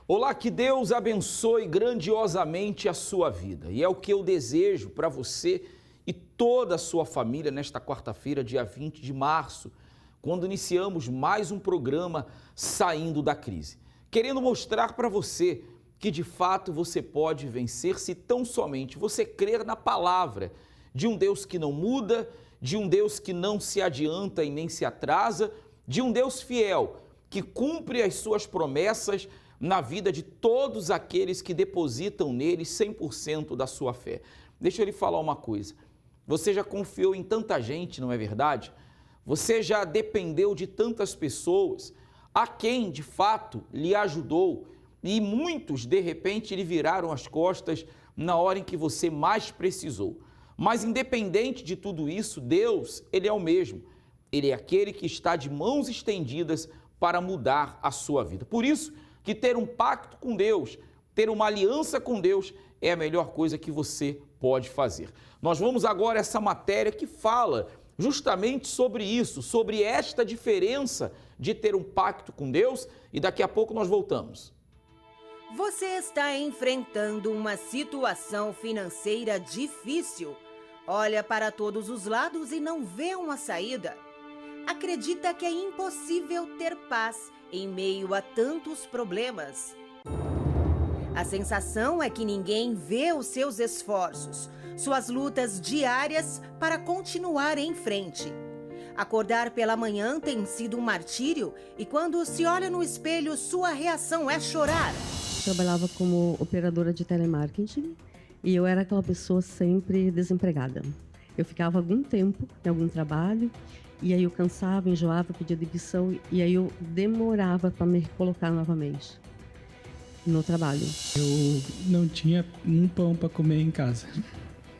Olá, que Deus abençoe grandiosamente a sua vida. E é o que eu desejo para você e toda a sua família nesta quarta-feira, dia 20 de março, quando iniciamos mais um programa Saindo da Crise. Querendo mostrar para você que de fato você pode vencer se tão somente você crer na palavra de um Deus que não muda, de um Deus que não se adianta e nem se atrasa, de um Deus fiel que cumpre as suas promessas na vida de todos aqueles que depositam nele 100% da sua fé. Deixa eu lhe falar uma coisa. Você já confiou em tanta gente, não é verdade? Você já dependeu de tantas pessoas, a quem de fato lhe ajudou, e muitos de repente lhe viraram as costas na hora em que você mais precisou. Mas independente de tudo isso, Deus, Ele é o mesmo. Ele é aquele que está de mãos estendidas para mudar a sua vida. Por isso que ter um pacto com Deus, ter uma aliança com Deus é a melhor coisa que você pode fazer. Nós vamos agora a essa matéria que fala justamente sobre isso, sobre esta diferença de ter um pacto com Deus, e daqui a pouco nós voltamos. Você está enfrentando uma situação financeira difícil. Olha para todos os lados e não vê uma saída. Acredita que é impossível ter paz em meio a tantos problemas. A sensação é que ninguém vê os seus esforços, suas lutas diárias para continuar em frente. Acordar pela manhã tem sido um martírio e quando se olha no espelho, sua reação é chorar. Trabalhava como operadora de telemarketing e eu era aquela pessoa sempre desempregada. Eu ficava algum tempo em algum trabalho e aí eu cansava, enjoava, pedia demissão e aí eu demorava para me colocar novamente no trabalho. Eu não tinha um pão para comer em casa.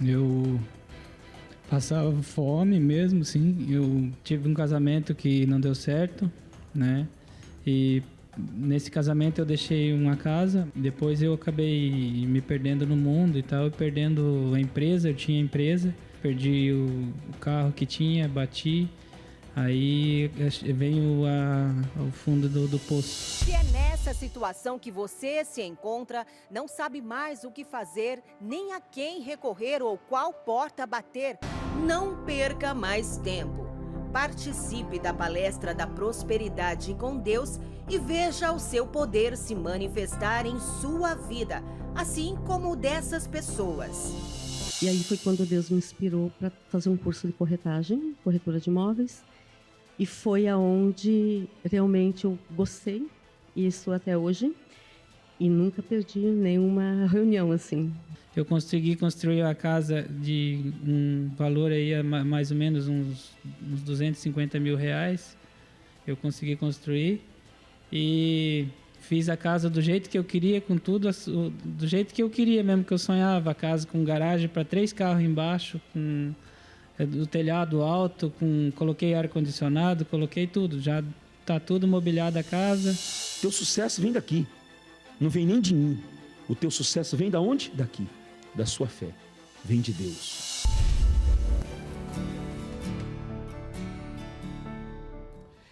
Eu passava fome mesmo, sim. Eu tive um casamento que não deu certo, né? E nesse casamento eu deixei uma casa, depois eu acabei me perdendo no mundo e tal, perdendo a empresa, eu tinha empresa, perdi o carro que tinha, bati, aí venho ao fundo do poço. Se é nessa situação que você se encontra, não sabe mais o que fazer, nem a quem recorrer ou qual porta bater, não perca mais tempo. Participe da palestra da Prosperidade com Deus e veja o seu poder se manifestar em sua vida, assim como o dessas pessoas. E aí foi quando Deus me inspirou para fazer um curso de corretagem, corretora de imóveis, e foi aonde realmente eu gostei, e estou até hoje, e nunca perdi nenhuma reunião assim. Eu consegui construir a casa de um valor aí, mais ou menos uns 250 mil reais. Eu consegui construir e fiz a casa do jeito que eu queria, com tudo do jeito que eu queria mesmo, que eu sonhava. A casa com garagem para 3 carros embaixo, com o telhado alto, coloquei ar-condicionado, coloquei tudo. Já está tudo mobiliado a casa. Teu sucesso vem daqui, não vem nem de mim. O teu sucesso vem da onde? Daqui. Da sua fé, vem de Deus.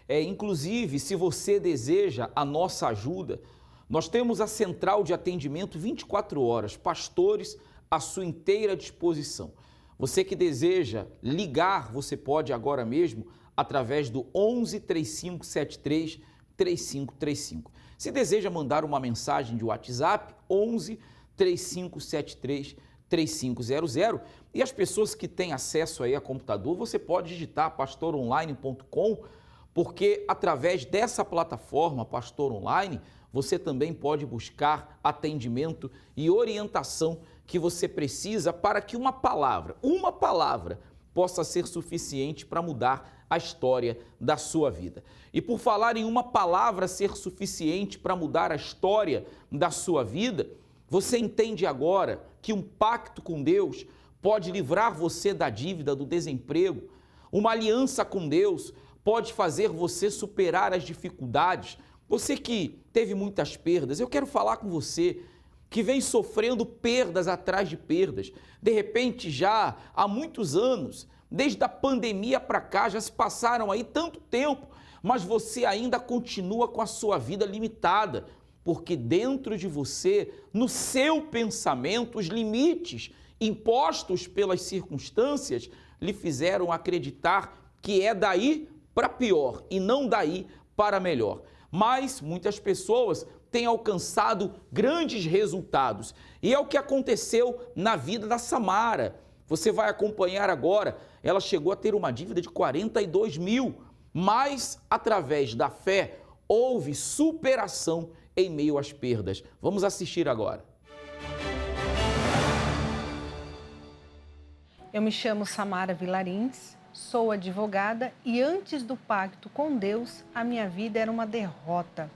Inclusive, se você deseja a nossa ajuda, nós temos a central de atendimento 24 horas, pastores à sua inteira disposição. Você que deseja ligar, você pode agora mesmo através do 11 3573 3535. Se deseja mandar uma mensagem de WhatsApp, 11 3573 3500, e as pessoas que têm acesso aí a computador, você pode digitar pastoronline.com, porque através dessa plataforma Pastor Online, você também pode buscar atendimento e orientação que você precisa para que uma palavra possa ser suficiente para mudar a história da sua vida. E por falar em uma palavra ser suficiente para mudar a história da sua vida, você entende agora que um pacto com Deus pode livrar você da dívida, do desemprego. Uma aliança com Deus pode fazer você superar as dificuldades. Você que teve muitas perdas, eu quero falar com você que vem sofrendo perdas atrás de perdas. De repente, já há muitos anos, desde a pandemia para cá, já se passaram aí tanto tempo, mas você ainda continua com a sua vida limitada. porque dentro de você, no seu pensamento, os limites impostos pelas circunstâncias lhe fizeram acreditar que é daí para pior e não daí para melhor. Mas muitas pessoas têm alcançado grandes resultados. E é o que aconteceu na vida da Samara. Você vai acompanhar agora. Ela chegou a ter uma dívida de 42 mil, mas através da fé houve superação em meio às perdas. Vamos assistir agora. Eu me chamo Samara Vilarins, sou advogada e antes do pacto com Deus, a minha vida era uma derrota.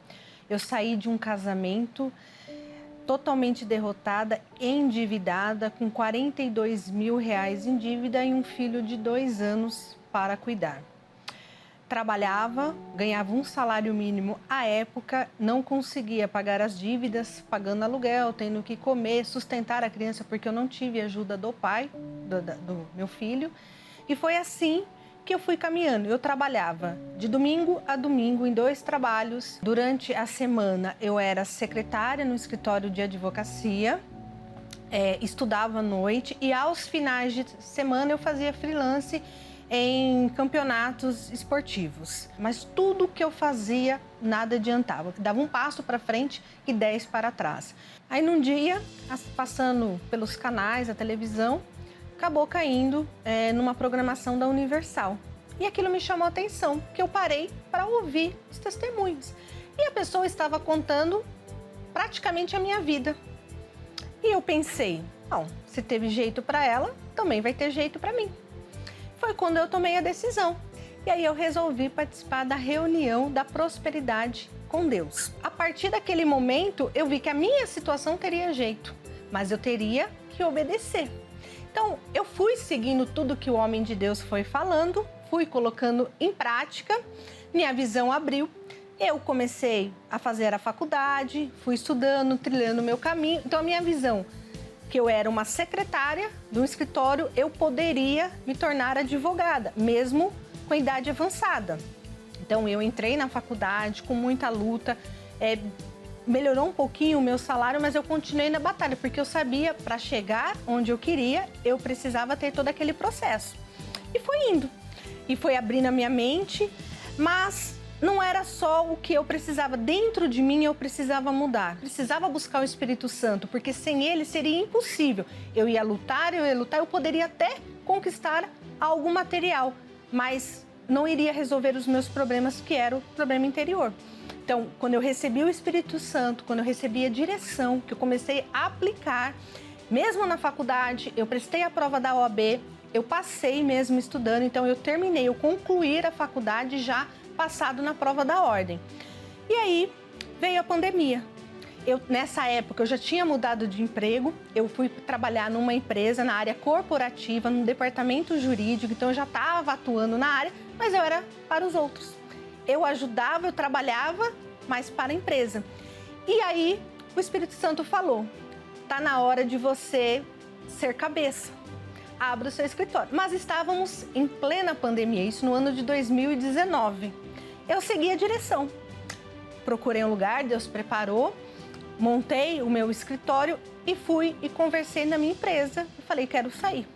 Eu saí de um casamento totalmente derrotada, endividada, com 42 mil reais em dívida e um filho de 2 anos para cuidar. Trabalhava, ganhava um salário mínimo à época, não conseguia pagar as dívidas, pagando aluguel, tendo que comer, sustentar a criança, porque eu não tive ajuda do pai, do meu filho. E foi assim que eu fui caminhando. Eu trabalhava de domingo a domingo em 2 trabalhos. Durante a semana eu era secretária no escritório de advocacia, estudava à noite e aos finais de semana eu fazia freelance em campeonatos esportivos. Mas tudo que eu fazia, nada adiantava. Dava um passo para frente e 10 para trás. Aí num dia, passando pelos canais da televisão, acabou caindo numa programação da Universal. E aquilo me chamou a atenção, que eu parei para ouvir os testemunhos. E a pessoa estava contando praticamente a minha vida. E eu pensei, bom, se teve jeito para ela, também vai ter jeito para mim. Foi quando eu tomei a decisão. E aí eu resolvi participar da reunião da prosperidade com Deus. A partir daquele momento, eu vi que a minha situação teria jeito, mas eu teria que obedecer. Então, eu fui seguindo tudo que o homem de Deus foi falando, fui colocando em prática, minha visão abriu. Eu comecei a fazer a faculdade, fui estudando, trilhando o meu caminho. Então, a minha visão, que eu era uma secretária de um escritório, eu poderia me tornar advogada, mesmo com idade avançada. Então, eu entrei na faculdade com muita luta, melhorou um pouquinho o meu salário, mas eu continuei na batalha, porque eu sabia, para chegar onde eu queria, eu precisava ter todo aquele processo. E foi indo, e foi abrindo a minha mente, mas não era só o que eu precisava. Dentro de mim eu precisava mudar. Precisava buscar o Espírito Santo, porque sem ele seria impossível. Eu ia lutar, eu poderia até conquistar algo material, mas não iria resolver os meus problemas, que era o problema interior. Então, quando eu recebi o Espírito Santo, quando eu recebi a direção, que eu comecei a aplicar, mesmo na faculdade, eu prestei a prova da OAB, eu passei mesmo estudando, então eu terminei, eu concluí a faculdade já passado na prova da ordem. E aí veio a pandemia. Nessa época eu já tinha mudado de emprego, eu fui trabalhar numa empresa na área corporativa, no departamento jurídico, então eu já estava atuando na área, mas eu era para os outros. Eu ajudava, eu trabalhava, mas para a empresa. E aí o Espírito Santo falou, tá na hora de você ser cabeça. Abra o seu escritório. Mas estávamos em plena pandemia, isso no ano de 2019. Eu segui a direção. Procurei um lugar, Deus preparou, montei o meu escritório e fui e conversei na minha empresa. Eu falei, quero sair.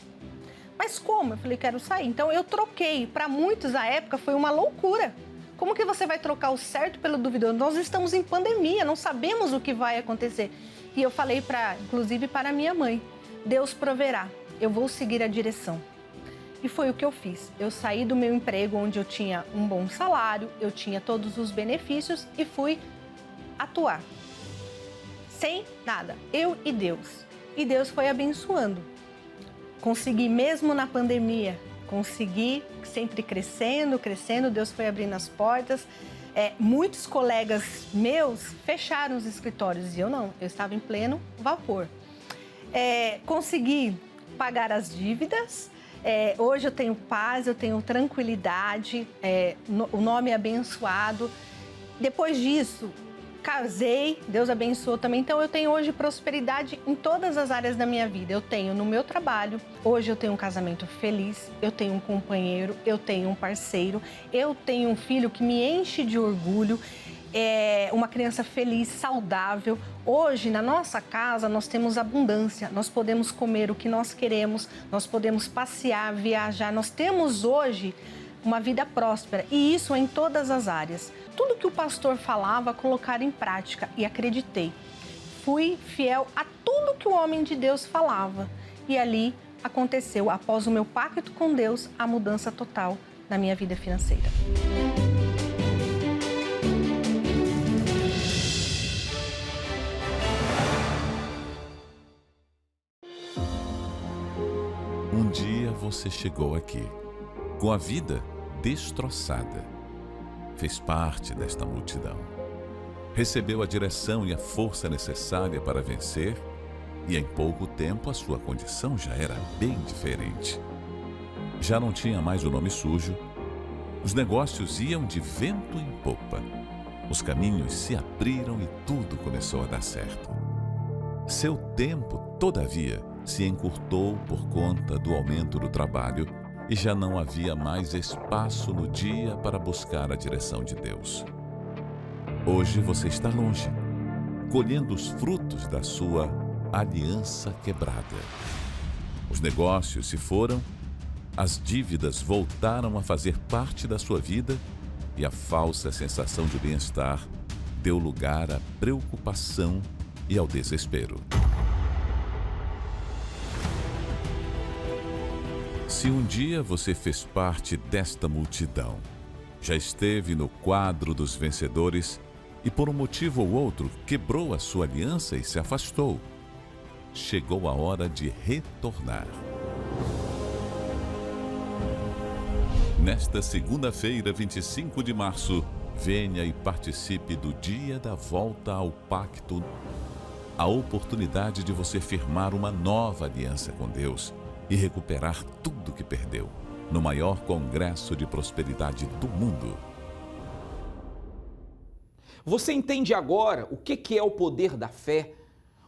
Mas como? Eu falei, quero sair. Então eu troquei. Para muitos, à época, foi uma loucura. Como que você vai trocar o certo pelo duvidoso? Nós estamos em pandemia, não sabemos o que vai acontecer. E eu falei, inclusive, para minha mãe, Deus proverá. Eu vou seguir a direção. E foi o que eu fiz. Eu saí do meu emprego onde eu tinha um bom salário, eu tinha todos os benefícios e fui atuar. Sem nada, eu e Deus. E Deus foi abençoando. Consegui mesmo na pandemia, consegui sempre crescendo, Deus foi abrindo as portas. Muitos colegas meus fecharam os escritórios e eu não, eu estava em pleno vapor. Consegui pagar as dívidas. Hoje eu tenho paz, eu tenho tranquilidade, o nome é abençoado. Depois disso, casei, Deus abençoou também. Então eu tenho hoje prosperidade em todas as áreas da minha vida. Eu tenho no meu trabalho, hoje eu tenho um casamento feliz, eu tenho um companheiro, eu tenho um parceiro, eu tenho um filho que me enche de orgulho. uma criança feliz, saudável. Hoje, na nossa casa, nós temos abundância. Nós podemos comer o que nós queremos, nós podemos passear, viajar. Nós temos hoje uma vida próspera e isso em todas as áreas. Tudo que o pastor falava, colocar em prática e acreditei. Fui fiel a tudo que o homem de Deus falava. E ali aconteceu, após o meu pacto com Deus, a mudança total na minha vida financeira. Um dia você chegou aqui, com a vida destroçada. Fez parte desta multidão. Recebeu a direção e a força necessária para vencer, e em pouco tempo a sua condição já era bem diferente. Já não tinha mais o nome sujo, os negócios iam de vento em popa, os caminhos se abriram e tudo começou a dar certo. Seu tempo, todavia, se encurtou por conta do aumento do trabalho e já não havia mais espaço no dia para buscar a direção de Deus. Hoje você está longe, colhendo os frutos da sua aliança quebrada. Os negócios se foram, as dívidas voltaram a fazer parte da sua vida e a falsa sensação de bem-estar deu lugar à preocupação e ao desespero. Se um dia você fez parte desta multidão, já esteve no quadro dos vencedores e por um motivo ou outro quebrou a sua aliança e se afastou, chegou a hora de retornar. Nesta segunda-feira, 25 de março, venha e participe do Dia da Volta ao Pacto, a oportunidade de você firmar uma nova aliança com Deus e recuperar tudo que perdeu, no maior congresso de prosperidade do mundo. Você entende agora o que é o poder da fé?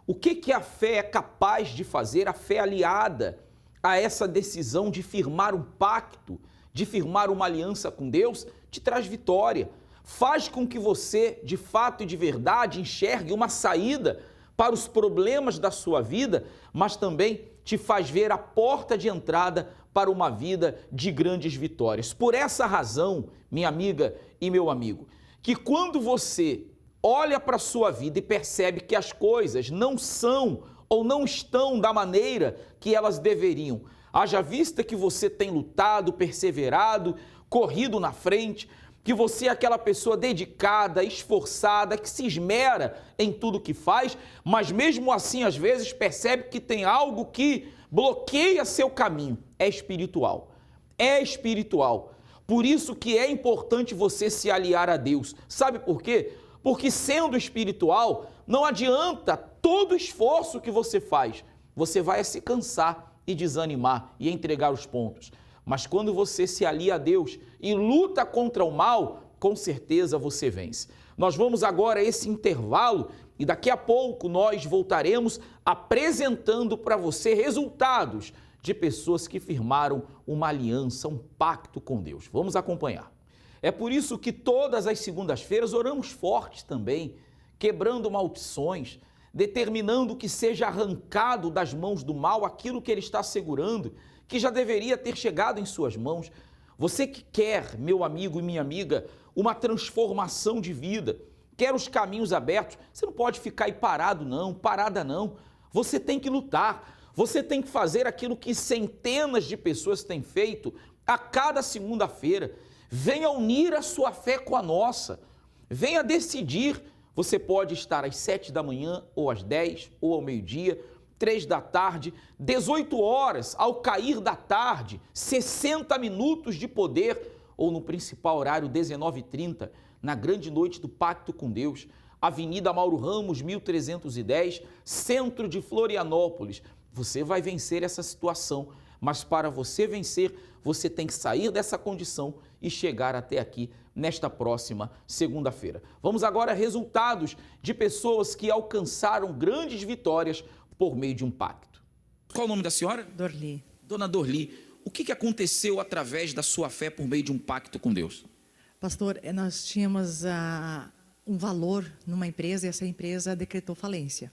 O que a fé é capaz de fazer, a fé aliada a essa decisão de firmar um pacto, de firmar uma aliança com Deus, te traz vitória. Faz com que você, de fato e de verdade, enxergue uma saída para os problemas da sua vida, mas também te faz ver a porta de entrada para uma vida de grandes vitórias. Por essa razão, minha amiga e meu amigo, que quando você olha para a sua vida e percebe que as coisas não são ou não estão da maneira que elas deveriam, haja vista que você tem lutado, perseverado, corrido na frente, que você é aquela pessoa dedicada, esforçada, que se esmera em tudo que faz, mas mesmo assim, às vezes, percebe que tem algo que bloqueia seu caminho. É espiritual. É espiritual. Por isso que é importante você se aliar a Deus. Sabe por quê? Porque sendo espiritual, não adianta todo esforço que você faz. Você vai se cansar e desanimar e entregar os pontos. Mas quando você se alia a Deus e luta contra o mal, com certeza você vence. Nós vamos agora a esse intervalo e daqui a pouco nós voltaremos apresentando para você resultados de pessoas que firmaram uma aliança, um pacto com Deus. Vamos acompanhar. É por isso que todas as segundas-feiras oramos fortes também, quebrando maldições, determinando que seja arrancado das mãos do mal aquilo que ele está segurando, que já deveria ter chegado em suas mãos. Você que quer, meu amigo e minha amiga, uma transformação de vida, quer os caminhos abertos, você não pode ficar aí parado não, parada não. Você tem que lutar, você tem que fazer aquilo que centenas de pessoas têm feito a cada segunda-feira. Venha unir a sua fé com a nossa, venha decidir. Você pode estar às 7 da manhã, ou às 10, ou ao meio-dia, 3 da tarde, 18 horas, ao cair da tarde, 60 minutos de poder, ou no principal horário, 19h30, na grande noite do Pacto com Deus, Avenida Mauro Ramos, 1310, centro de Florianópolis. Você vai vencer essa situação, mas para você vencer, você tem que sair dessa condição e chegar até aqui nesta próxima segunda-feira. Vamos agora a resultados de pessoas que alcançaram grandes vitórias por meio de um pacto. Qual o nome da senhora? Dorli. Dona Dorli, o que aconteceu através da sua fé por meio de um pacto com Deus? Pastor, nós tínhamos um valor numa empresa e essa empresa decretou falência.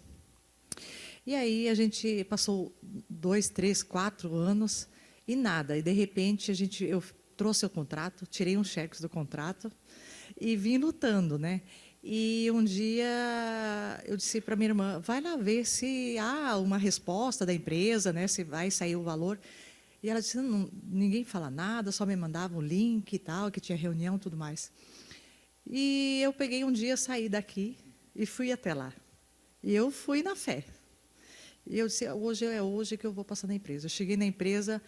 E aí a gente passou 2, 3, 4 anos e nada. E de repente eu trouxe o contrato, tirei uns cheques do contrato e vim lutando, né? E um dia eu disse para minha irmã, vai lá ver se há uma resposta da empresa, né? Se vai sair o valor. E ela disse, não, ninguém fala nada, só me mandava um link e tal, que tinha reunião e tudo mais. E eu peguei um dia, saí daqui e fui até lá. E eu fui na fé. E eu disse, hoje é hoje que eu vou passar na empresa. Eu cheguei na empresa,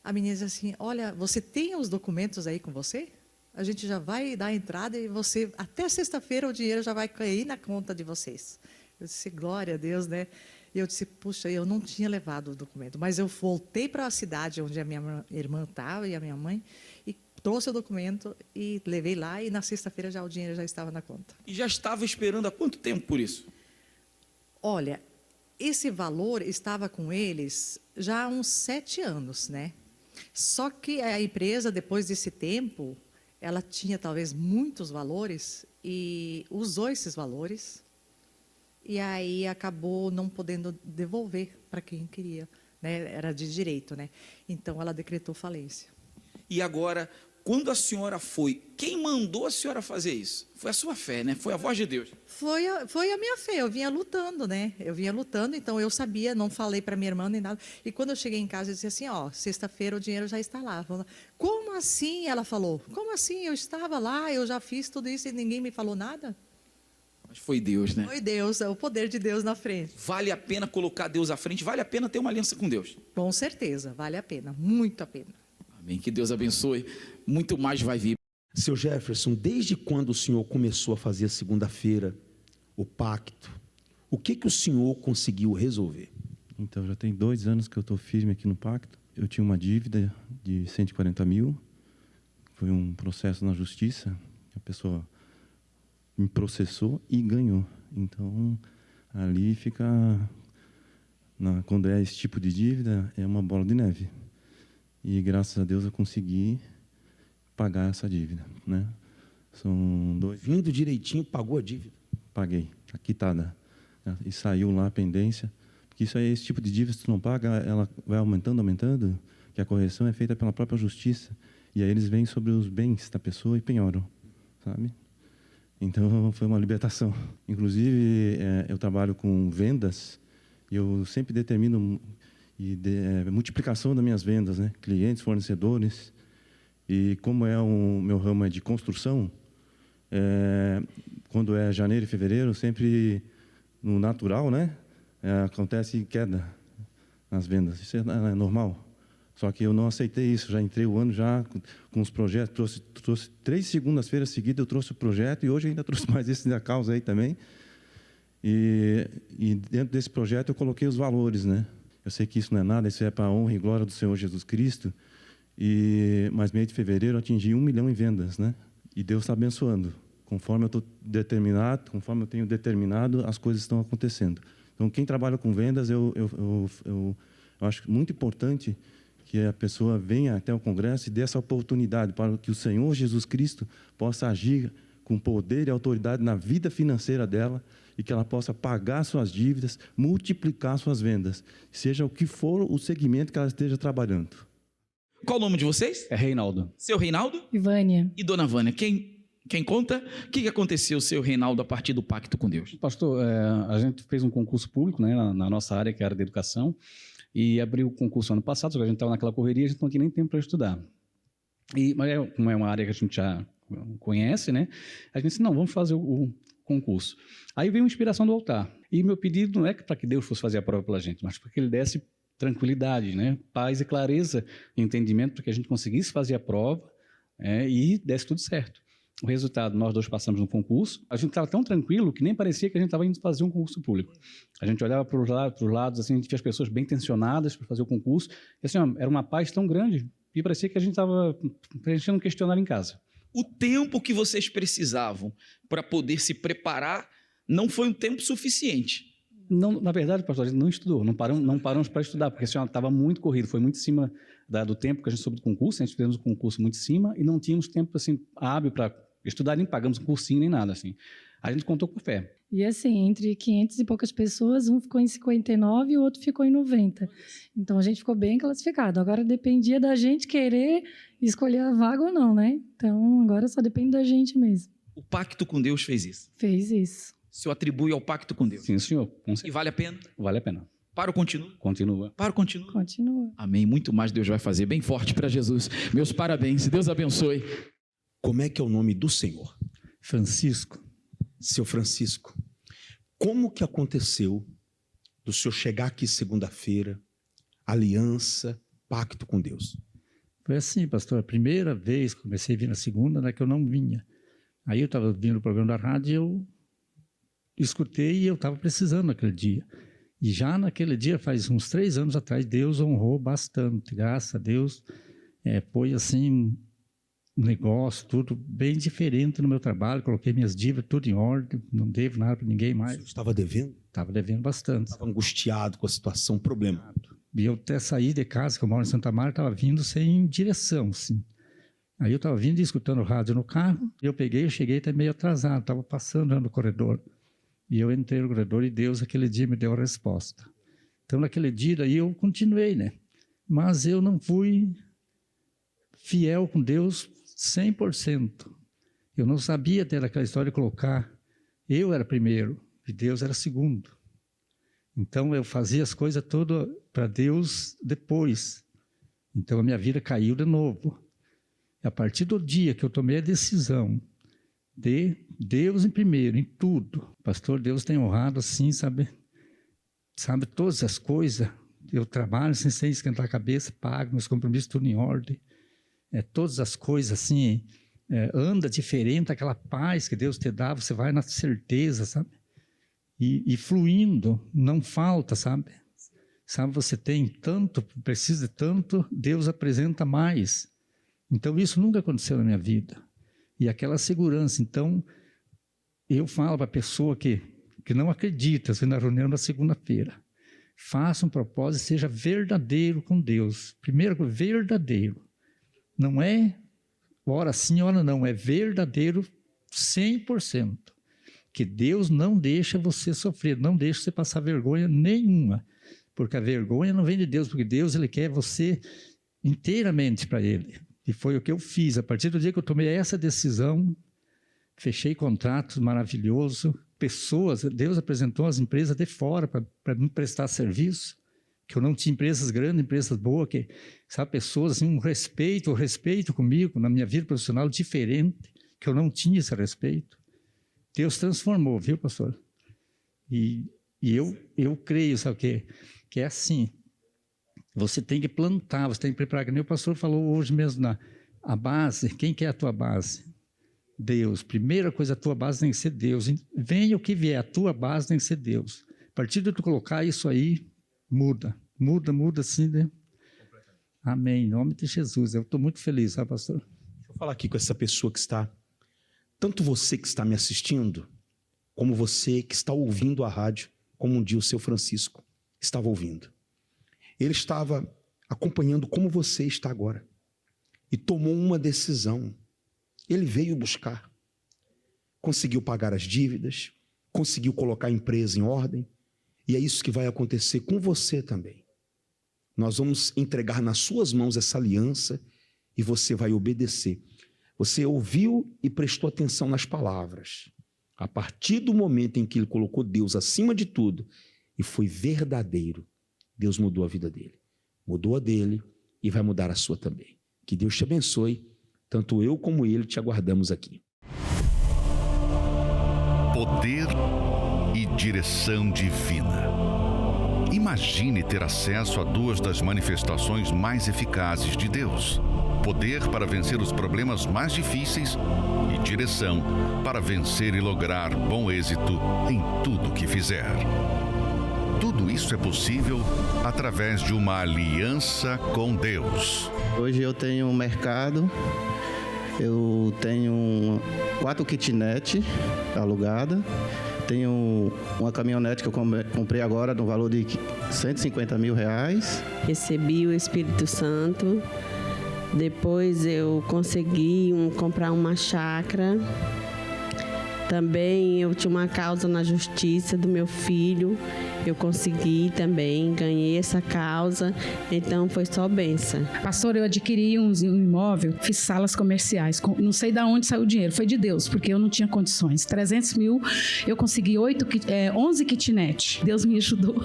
a menina disse assim, olha, você tem os documentos aí com você? A gente já vai dar a entrada e você, até sexta-feira o dinheiro já vai cair na conta de vocês. Eu disse, glória a Deus, né? E eu disse, puxa, eu não tinha levado o documento, mas eu voltei para a cidade onde a minha irmã estava e a minha mãe, e trouxe o documento e levei lá, e na sexta-feira já o dinheiro já estava na conta. E já estava esperando há quanto tempo por isso? Olha, esse valor estava com eles já há uns 7 anos, né? Só que a empresa, depois desse tempo, ela tinha talvez muitos valores e usou esses valores e aí acabou não podendo devolver para quem queria, né? Era de direito, né? Então ela decretou falência. E agora, quando a senhora foi, quem mandou a senhora fazer isso? Foi a sua fé, né? Foi a voz de Deus. Foi a minha fé, eu vinha lutando, né? Eu vinha lutando, então eu sabia, não falei para minha irmã nem nada. E quando eu cheguei em casa, eu disse assim, ó, sexta-feira o dinheiro já está lá. Como assim? Ela falou, como assim? Eu estava lá, eu já fiz tudo isso e ninguém me falou nada? Mas foi Deus, né? Foi Deus, é o poder de Deus na frente. Vale a pena colocar Deus à frente, vale a pena ter uma aliança com Deus. Com certeza, vale a pena, muito a pena. Amém, que Deus abençoe, muito mais vai vir. Seu Jefferson, desde quando o senhor começou a fazer a segunda-feira, o pacto, o que o senhor conseguiu resolver? Então, já tem 2 anos que eu estou firme aqui no pacto. Eu tinha uma dívida de 140 mil, foi um processo na justiça, a pessoa me processou e ganhou. Então, ali fica, quando é esse tipo de dívida, é uma bola de neve. E, graças a Deus, eu consegui pagar essa dívida, né? São 2... Vindo direitinho, pagou a dívida? Paguei, está quitada. E saiu lá a pendência. Porque isso aí, esse tipo de dívida, se tu não paga, ela vai aumentando, que a correção é feita pela própria justiça. E aí eles vêm sobre os bens da pessoa e penhoram, sabe? Então, foi uma libertação. Inclusive, eu trabalho com vendas e eu sempre determino multiplicação das minhas vendas, né? Clientes, fornecedores. E como o meu ramo é de construção, quando é janeiro e fevereiro, sempre no natural, né? Acontece queda nas vendas. Isso é normal. Só que eu não aceitei isso. Já entrei o ano já com os projetos. Trouxe 3 segundas-feiras seguidas, eu trouxe o projeto e hoje ainda trouxe mais esse da causa aí também. E dentro desse projeto eu coloquei os valores, né? Eu sei que isso não é nada, isso é para a honra e glória do Senhor Jesus Cristo. Mas mês de fevereiro eu atingi 1 milhão em vendas, né? E Deus está abençoando. Conforme eu estou determinado, conforme eu tenho determinado, as coisas estão acontecendo. Então, quem trabalha com vendas, eu acho muito importante que a pessoa venha até o congresso e dê essa oportunidade para que o Senhor Jesus Cristo possa agir com poder e autoridade na vida financeira dela e que ela possa pagar suas dívidas, multiplicar suas vendas, seja o que for o segmento que ela esteja trabalhando. Qual o nome de vocês? É Reinaldo. Seu Reinaldo? E Vânia. E Dona Vânia. Quem conta? O que aconteceu, seu Reinaldo, a partir do pacto com Deus? Pastor, a gente fez um concurso público, né, na nossa área, que é a área da educação, e abriu o concurso ano passado, só que a gente estava naquela correria, a gente não tinha nem tempo para estudar. Mas como é uma área que a gente já conhece, né, a gente disse, não, vamos fazer o concurso. Aí veio uma inspiração do altar. E meu pedido não é para que Deus fosse fazer a prova pela gente, mas para que Ele desse tranquilidade, né, paz e clareza, entendimento, para que a gente conseguisse fazer a prova e desse tudo certo. O resultado, nós 2 passamos no concurso, a gente estava tão tranquilo que nem parecia que a gente estava indo fazer um concurso público. A gente olhava para os lados, assim, a gente via as pessoas bem tensionadas para fazer o concurso, e assim, era uma paz tão grande, e parecia que a gente estava preenchendo um questionário em casa. O tempo que vocês precisavam para poder se preparar não foi um tempo suficiente. Não, na verdade, pastor, a gente não estudou, não paramos para estudar, porque estava muito corrido, foi muito em cima do tempo que a gente soube do concurso, a gente fizemos o concurso muito em cima e não tínhamos tempo assim, hábil para estudar, nem pagamos um cursinho, nem nada. Assim. A gente contou com a fé. E assim, entre 500 e poucas pessoas, um ficou em 59 e o outro ficou em 90. Então, a gente ficou bem classificado. Agora, dependia da gente querer escolher a vaga ou não, né? Então, agora só depende da gente mesmo. O pacto com Deus fez isso. Fez isso. O senhor atribui ao pacto com Deus. Sim, senhor. Com E certeza. vale a pena? Vale a pena. Para ou continua? Continua. Para ou continua? Continua. Amém. Muito mais Deus vai fazer. Bem forte para Jesus. Meus parabéns. Deus abençoe. Como é que é o nome do Senhor? Francisco. Seu Francisco, como que aconteceu do senhor chegar aqui segunda-feira, aliança, pacto com Deus? Foi assim, pastor, a primeira vez que comecei a vir na segunda, né, que eu não vinha. Aí eu estava vindo o programa da rádio e eu escutei e eu estava precisando naquele dia. E já naquele dia, faz uns 3 anos atrás, Deus honrou bastante, graças a Deus. Foi assim, um negócio, tudo bem diferente no meu trabalho, coloquei minhas dívidas tudo em ordem, não devo nada para ninguém mais. O senhor estava devendo? Estava devendo bastante. Estava angustiado com a situação, problema. E eu até saí de casa, que eu moro em Santa Marta, estava vindo sem direção, assim. Aí eu estava vindo e escutando o rádio no carro, e eu cheguei até meio atrasado, estava passando no corredor. E eu entrei no corredor e Deus, aquele dia, me deu a resposta. Então, naquele dia, daí eu continuei, né? Mas eu não fui fiel com Deus 100%. Eu não sabia ter aquela história de colocar, eu era primeiro e Deus era segundo. Então, eu fazia as coisas todas para Deus depois. Então, a minha vida caiu de novo. E a partir do dia que eu tomei a decisão de Deus em primeiro, em tudo. Pastor, Deus tem honrado assim, sabe todas as coisas. Eu trabalho sem esquentar a cabeça, pago meus compromissos tudo em ordem. Todas as coisas assim, anda diferente, aquela paz que Deus te dá, você vai na certeza, sabe? E fluindo, não falta, sabe? Sabe, você tem tanto, precisa de tanto, Deus apresenta mais. Então, isso nunca aconteceu na minha vida. E aquela segurança, então, eu falo para a pessoa que não acredita, você na reunião da segunda-feira, faça um propósito e seja verdadeiro com Deus. Primeiro, verdadeiro. Não é ora sim, ora não, é verdadeiro 100%. Que Deus não deixa você sofrer, não deixa você passar vergonha nenhuma. Porque a vergonha não vem de Deus, porque Deus ele quer você inteiramente para Ele. E foi o que eu fiz. A partir do dia que eu tomei essa decisão, fechei contratos maravilhosos, pessoas, Deus apresentou as empresas de fora para me prestar serviço, que eu não tinha empresas grandes, empresas boas, que, sabe, pessoas assim, um respeito comigo, na minha vida profissional diferente, que eu não tinha esse respeito. Deus transformou, viu, pastor? E eu creio, sabe, que é assim. Você tem que plantar, você tem que preparar. Que nem o pastor falou hoje mesmo, a base, quem que é a tua base? Deus. Primeira coisa, a tua base tem que ser Deus. Venha o que vier, a tua base tem que ser Deus. A partir de tu colocar isso aí, muda assim, né? Amém, em nome de Jesus. Eu estou muito feliz, sabe, pastor? Deixa eu falar aqui com essa pessoa que está, tanto você que está me assistindo, como você que está ouvindo a rádio, como um dia o seu Francisco estava ouvindo. Ele estava acompanhando como você está agora e tomou uma decisão. Ele veio buscar, conseguiu pagar as dívidas, conseguiu colocar a empresa em ordem, e é isso que vai acontecer com você também. Nós vamos entregar nas suas mãos essa aliança e você vai obedecer. Você ouviu e prestou atenção nas palavras. A partir do momento em que ele colocou Deus acima de tudo e foi verdadeiro, Deus mudou a vida dele, mudou a dele e vai mudar a sua também. Que Deus te abençoe, tanto eu como ele te aguardamos aqui. Poder e direção divina. Imagine ter acesso a duas das manifestações mais eficazes de Deus: poder para vencer os problemas mais difíceis e direção para vencer e lograr bom êxito em tudo que fizer. Tudo isso é possível através de uma aliança com Deus. Hoje eu tenho um mercado, eu tenho 4 kitnets alugadas, tenho uma caminhonete que eu comprei agora no valor de R$150 mil. Recebi o Espírito Santo, depois eu consegui comprar uma chácara. Também eu tinha uma causa na justiça do meu filho. Eu consegui também, ganhei essa causa. Então foi só bênção. Pastor, eu adquiri um imóvel, fiz salas comerciais. Não sei de onde saiu o dinheiro, foi de Deus, porque eu não tinha condições. 300 mil, eu consegui 11 kitnet. Deus me ajudou,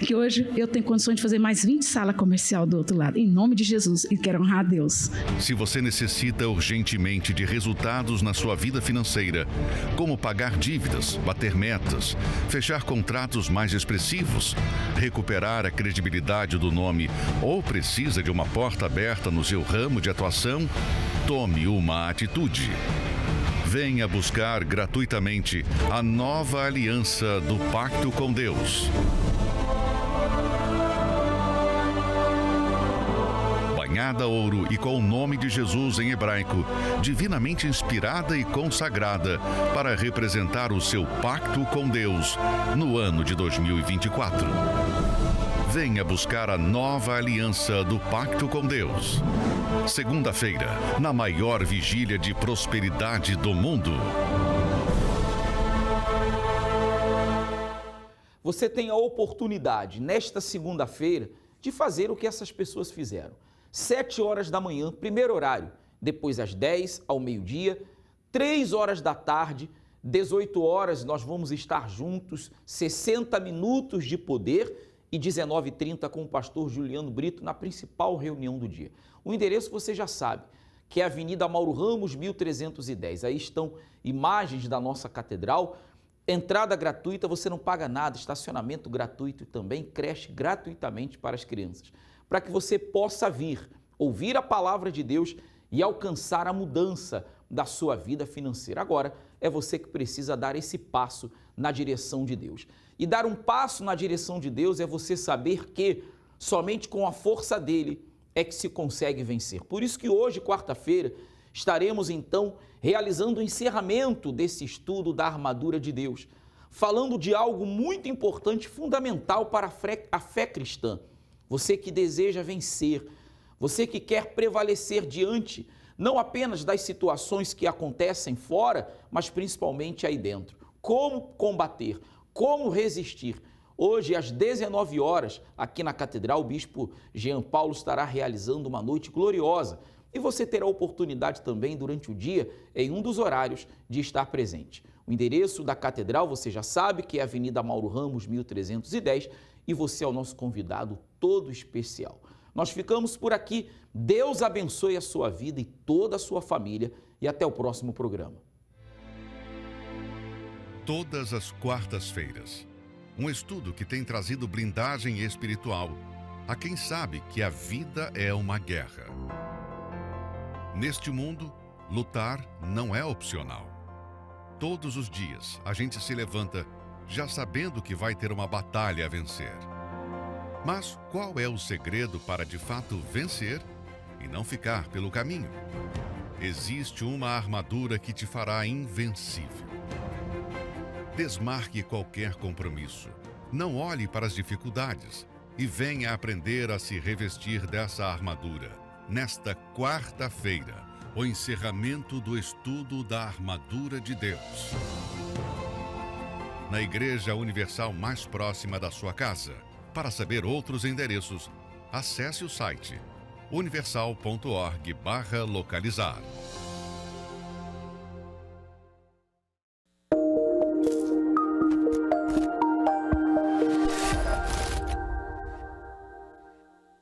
que hoje eu tenho condições de fazer mais 20 salas comerciais do outro lado. Em nome de Jesus, e quero honrar a Deus. Se você necessita urgentemente de resultados na sua vida financeira, como pagar dívidas, bater metas, fechar contratos mais expressivos, recuperar a credibilidade do nome ou precisa de uma porta aberta no seu ramo de atuação, tome uma atitude. Venha buscar gratuitamente a nova aliança do Pacto com Deus. Banhada ouro e com o nome de Jesus em hebraico, divinamente inspirada e consagrada para representar o seu pacto com Deus no ano de 2024. Venha buscar a nova aliança do Pacto com Deus. Segunda-feira, na maior vigília de prosperidade do mundo. Você tem a oportunidade, nesta segunda-feira, de fazer o que essas pessoas fizeram. 7 horas da manhã, primeiro horário, depois às 10, ao meio-dia, 3 horas da tarde, 18 horas nós vamos estar juntos, 60 minutos de poder e 19h30 com o pastor Juliano Brito na principal reunião do dia. O endereço você já sabe, que é a Avenida Mauro Ramos, 1310. Aí estão imagens da nossa catedral, entrada gratuita, você não paga nada, estacionamento gratuito também, creche gratuitamente para as crianças, para que você possa vir, ouvir a palavra de Deus e alcançar a mudança da sua vida financeira. Agora, é você que precisa dar esse passo na direção de Deus. E dar um passo na direção de Deus é você saber que somente com a força dele é que se consegue vencer. Por isso que hoje, quarta-feira, estaremos então realizando o encerramento desse estudo da armadura de Deus, falando de algo muito importante, fundamental para a fé cristã. Você que deseja vencer, você que quer prevalecer diante não apenas das situações que acontecem fora, mas principalmente aí dentro. Como combater, como resistir. Hoje, às 19 horas, aqui na Catedral, o Bispo Jean Paulo estará realizando uma noite gloriosa e você terá a oportunidade também, durante o dia, em um dos horários, de estar presente. O endereço da Catedral, você já sabe, que é a Avenida Mauro Ramos, 1310, e você é o nosso convidado todo especial. Nós ficamos por aqui. Deus abençoe a sua vida e toda a sua família e até o próximo programa. Todas as quartas-feiras, um estudo que tem trazido blindagem espiritual a quem sabe que a vida é uma guerra. Neste mundo, lutar não é opcional. Todos os dias a gente se levanta já sabendo que vai ter uma batalha a vencer. Mas qual é o segredo para de fato vencer e não ficar pelo caminho? Existe uma armadura que te fará invencível. Desmarque qualquer compromisso. Não olhe para as dificuldades e venha aprender a se revestir dessa armadura. Nesta quarta-feira, o encerramento do estudo da armadura de Deus. Na Igreja Universal mais próxima da sua casa. Para saber outros endereços, acesse o site universal.org/localizar.